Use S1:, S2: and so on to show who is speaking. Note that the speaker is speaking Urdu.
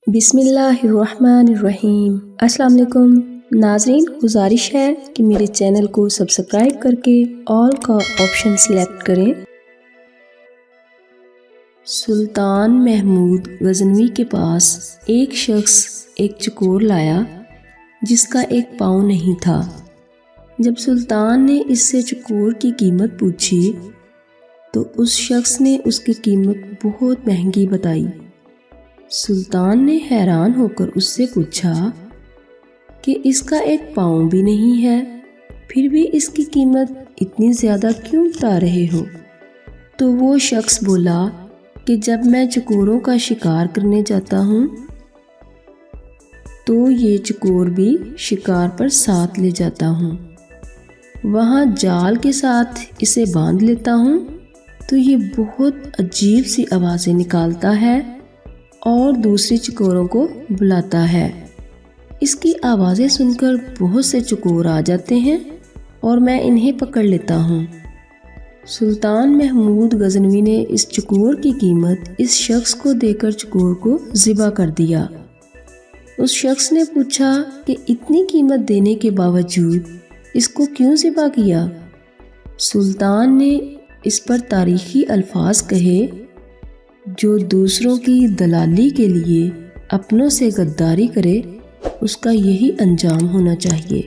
S1: بسم اللہ الرحمن الرحیم۔ السلام علیکم ناظرین، گزارش ہے کہ میرے چینل کو سبسکرائب کر کے آل کا آپشن سلیکٹ کریں۔ سلطان محمود غزنوی کے پاس ایک شخص ایک چکور لایا جس کا ایک پاؤں نہیں تھا۔ جب سلطان نے اس سے چکور کی قیمت پوچھی تو اس شخص نے اس کی قیمت بہت مہنگی بتائی۔ سلطان نے حیران ہو کر اس سے پوچھا کہ اس کا ایک پاؤں بھی نہیں ہے، پھر بھی اس کی قیمت اتنی زیادہ کیوں بتا رہے ہو؟ تو وہ شخص بولا کہ جب میں چکوروں کا شکار کرنے جاتا ہوں تو یہ چکور بھی شکار پر ساتھ لے جاتا ہوں، وہاں جال کے ساتھ اسے باندھ لیتا ہوں تو یہ بہت عجیب سی آوازیں نکالتا ہے اور دوسرے چکوروں کو بلاتا ہے۔ اس کی آوازیں سن کر بہت سے چکور آ جاتے ہیں اور میں انہیں پکڑ لیتا ہوں۔ سلطان محمود غزنوی نے اس چکور کی قیمت اس شخص کو دے کر چکور کو ذبح کر دیا۔ اس شخص نے پوچھا کہ اتنی قیمت دینے کے باوجود اس کو کیوں ذبح کیا؟ سلطان نے اس پر تاریخی الفاظ کہے، جو دوسروں کی دلالی کے لیے اپنوں سے غداری کرے اس کا یہی انجام ہونا چاہیے۔